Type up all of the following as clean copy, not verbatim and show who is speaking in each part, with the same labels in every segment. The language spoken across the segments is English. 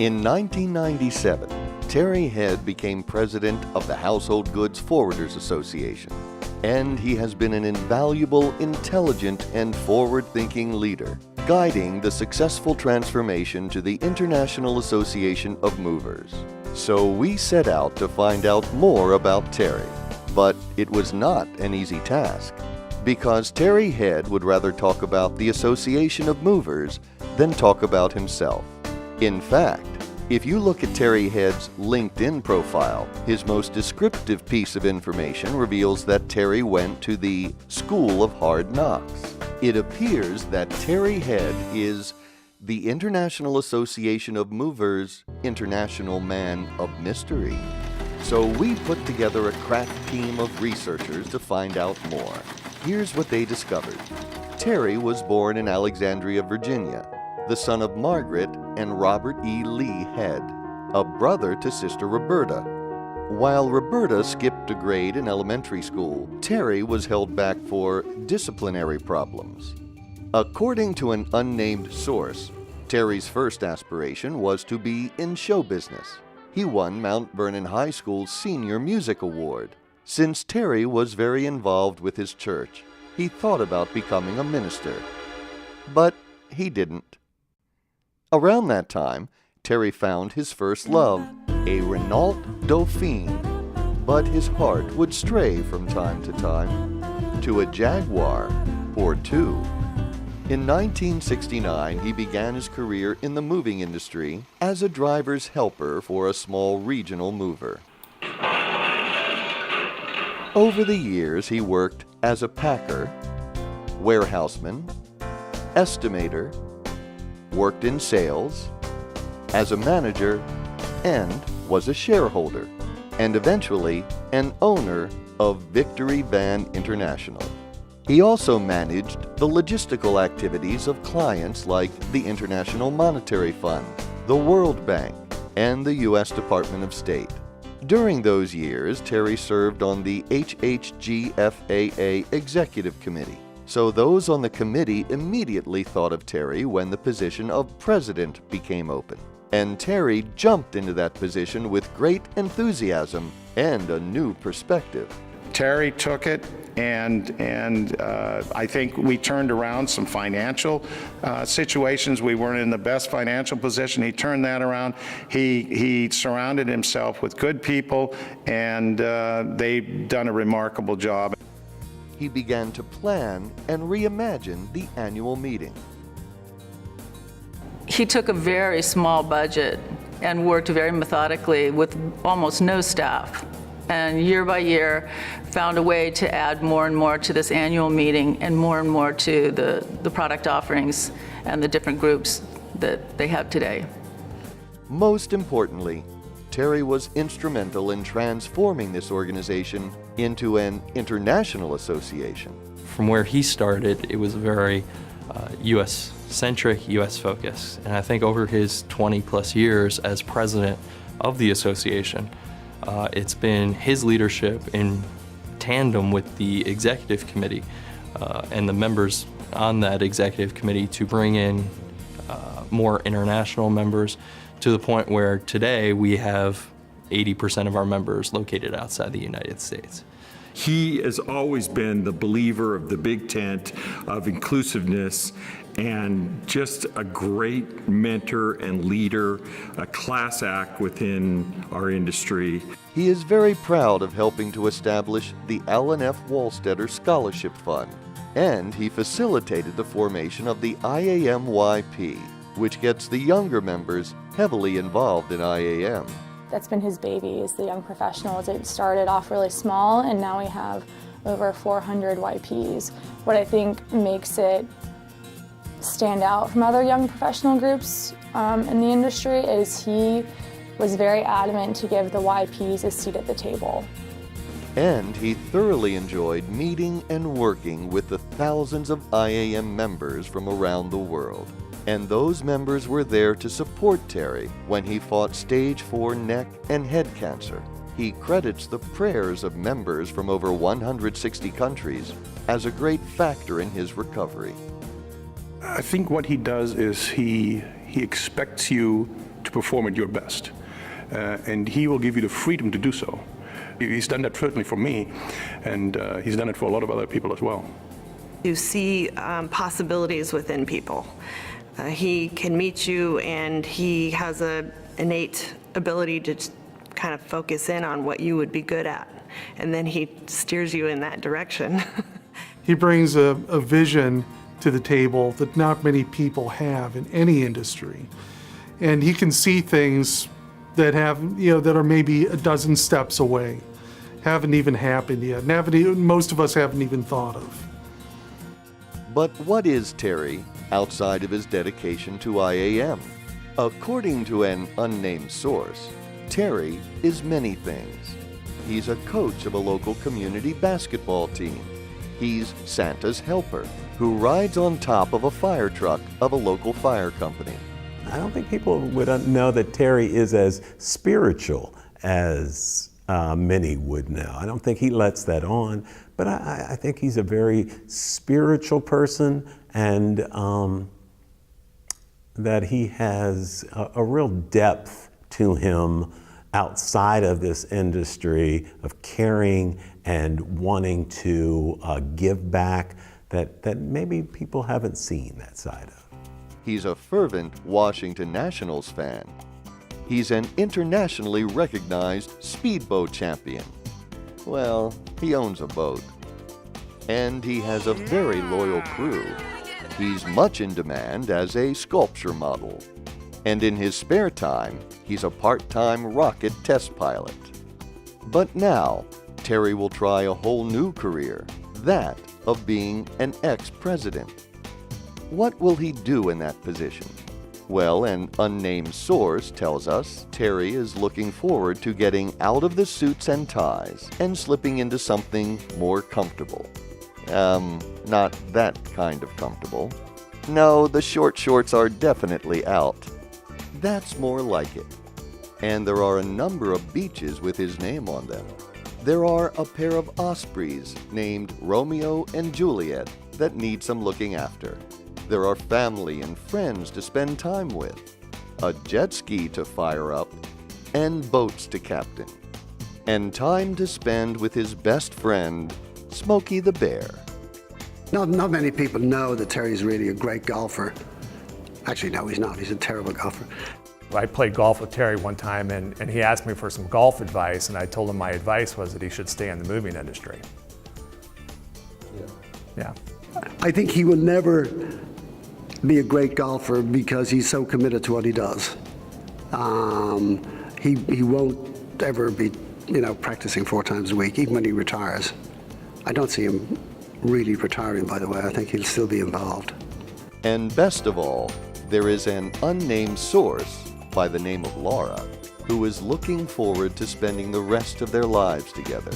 Speaker 1: In 1997, Terry Head became president of the Household Goods Forwarders Association, and he has been an invaluable, intelligent, and forward-thinking leader, guiding the successful transformation to the International Association of Movers. So we set out to find out more about Terry, but it was not an easy task, because Terry Head would rather talk about the Association of Movers than talk about himself. In fact, if you look at Terry Head's LinkedIn profile, his most descriptive piece of information reveals that Terry went to the School of Hard Knocks. It appears that Terry Head is the International Association of Movers' International Man of Mystery. So we put together a crack team of researchers to find out more. Here's what they discovered. Terry was born in Alexandria, Virginia, the son of Margaret and Robert E. Lee Head, a brother to Sister Roberta. While Roberta skipped a grade in elementary school, Terry was held back for disciplinary problems. According to an unnamed source, Terry's first aspiration was to be in show business. He won Mount Vernon High School's Senior Music Award. Since Terry was very involved with his church, he thought about becoming a minister. But he didn't. Around that time, Terry found his first love, a Renault Dauphine, but his heart would stray from time to time to a Jaguar or two. In 1969, he began his career in the moving industry as a driver's helper for a small regional mover. Over the years, he worked as a packer, warehouseman, estimator, worked in sales, as a manager, and was a shareholder, and eventually an owner of Victory Van International. He also managed the logistical activities of clients like the International Monetary Fund, the World Bank, and the U.S. Department of State. During those years, Terry served on the HHGFAA Executive Committee. So those on the committee immediately thought of Terry when the position of president became open. And Terry jumped into that position with great enthusiasm and a new perspective.
Speaker 2: Terry took it, and I think we turned around some financial situations. We weren't in the best financial position. He turned that around. He surrounded himself with good people, and they've done a remarkable job.
Speaker 1: He began to plan and reimagine the annual meeting.
Speaker 3: He took a very small budget and worked very methodically with almost no staff. And year by year, found a way to add more and more to this annual meeting and more to the product offerings and the different groups that they have today.
Speaker 1: Most importantly, Terry was instrumental in transforming this organization into an international association.
Speaker 4: From where he started, it was very U.S.-centric, U.S.-focused. And I think over his 20-plus years as president of the association, it's been his leadership in tandem with the executive committee and the members on that executive committee to bring in more international members, to the point where today we have 80% of our members located outside the United States.
Speaker 5: He has always been the believer of the big tent, of inclusiveness, and just a great mentor and leader, a class act within our industry.
Speaker 1: He is very proud of helping to establish the Alan F. Wallstetter Scholarship Fund, and he facilitated the formation of the IAMYP, which gets the younger members heavily involved in IAM.
Speaker 6: That's been his baby, is the young professionals. It started off really small, and now we have over 400 YPs. What I think makes it stand out from other young professional groups in the industry is he was very adamant to give the YPs a seat at the table.
Speaker 1: And he thoroughly enjoyed meeting and working with the thousands of IAM members from around the world. And those members were there to support Terry when he fought stage 4 neck and head cancer. He credits the prayers of members from over 160 countries as a great factor in his recovery.
Speaker 7: I think what he does is he expects you to to perform at your best. And he will give you the freedom to do so. He's done that certainly for me, and he's done it for a lot of other people as well.
Speaker 8: You see possibilities within people. He can meet you, and he has an innate ability to kind of focus in on what you would be good at, and then he steers you in that direction.
Speaker 9: He brings a vision to the table that not many people have in any industry. And he can see things that that are maybe a dozen steps away, haven't even happened yet, and most of us haven't even thought of.
Speaker 1: But what is Terry outside of his dedication to IAM? According to an unnamed source, Terry is many things. He's a coach of a local community basketball team. He's Santa's helper, who rides on top of a fire truck of a local fire company.
Speaker 10: I don't think people would know that Terry is as spiritual as many would know. I don't think he lets that on, but I think he's a very spiritual person, and that he has a real depth to him outside of this industry of caring and wanting to give back that maybe people haven't seen that side of.
Speaker 1: He's a fervent Washington Nationals fan. He's an internationally recognized speedboat champion. Well, he owns a boat. And he has a very loyal crew. He's much in demand as a sculpture model. And in his spare time, he's a part-time rocket test pilot. But now, Terry will try a whole new career, that of being an ex-president. What will he do in that position? Well, an unnamed source tells us Terry is looking forward to getting out of the suits and ties and slipping into something more comfortable. Not that kind of comfortable. No, the short shorts are definitely out. That's more like it. And there are a number of beaches with his name on them. There are a pair of ospreys named Romeo and Juliet that need some looking after. There are family and friends to spend time with, a jet ski to fire up, and boats to captain, and time to spend with his best friend, Smokey the Bear.
Speaker 11: Not many people know that Terry's really a great golfer. Actually, no, he's not. He's a terrible golfer.
Speaker 12: I played golf with Terry one time, and he asked me for some golf advice, and I told him my advice was that he should stay in the moving industry. Yeah.
Speaker 11: I think he will never be a great golfer because he's so committed to what he does. He won't ever be, practicing 4 times a week, even when he retires. I don't see him really retiring, by the way. I think he'll still be involved.
Speaker 1: And best of all, there is an unnamed source by the name of Laura, who is looking forward to spending the rest of their lives together.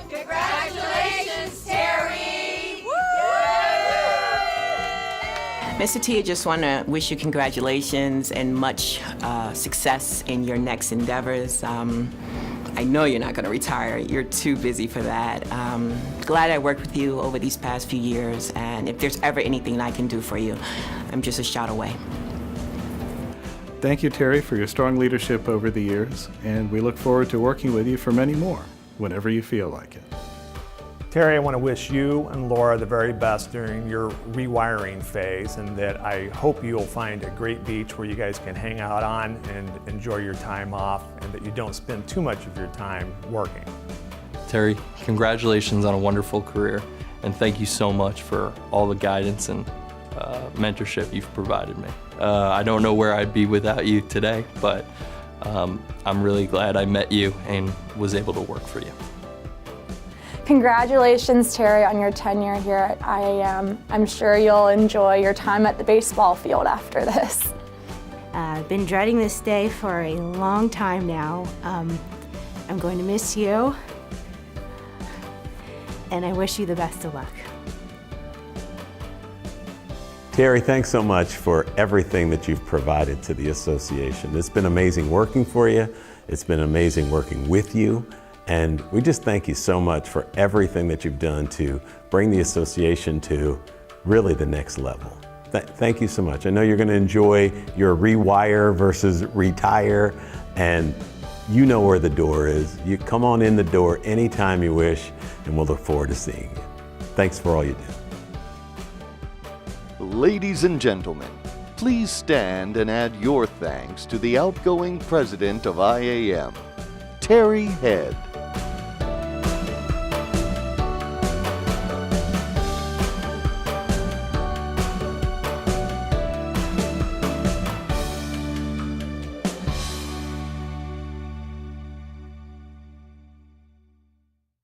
Speaker 13: Congratulations, Terry!
Speaker 14: Mr. T, I just want to wish you congratulations and much success in your next endeavors. I know you're not going to retire. You're too busy for that. Glad I worked with you over these past few years, and if there's ever anything I can do for you, I'm just a shout away.
Speaker 15: Thank you, Terry, for your strong leadership over the years, and we look forward to working with you for many more, whenever you feel like it.
Speaker 12: Terry, I want to wish you and Laura the very best during your rewiring phase, and that I hope you'll find a great beach where you guys can hang out on and enjoy your time off, and that you don't spend too much of your time working.
Speaker 4: Terry, congratulations on a wonderful career, and thank you so much for all the guidance and mentorship you've provided me. I don't know where I'd be without you today, but I'm really glad I met you and was able to work for you.
Speaker 6: Congratulations, Terry, on your tenure here at IAM. I'm sure you'll enjoy your time at the baseball field after this.
Speaker 16: I've been dreading this day for a long time now. I'm going to miss you, and I wish you the best of luck.
Speaker 10: Terry, thanks so much for everything that you've provided to the association. It's been amazing working for you. It's been amazing working with you. And we just thank you so much for everything that you've done to bring the association to really the next level. Thank you so much. I know you're going to enjoy your rewire versus retire, and you know where the door is. You come on in the door anytime you wish, and we'll look forward to seeing you. Thanks for all you do.
Speaker 1: Ladies and gentlemen, please stand and add your thanks to the outgoing president of IAM, Terry Head.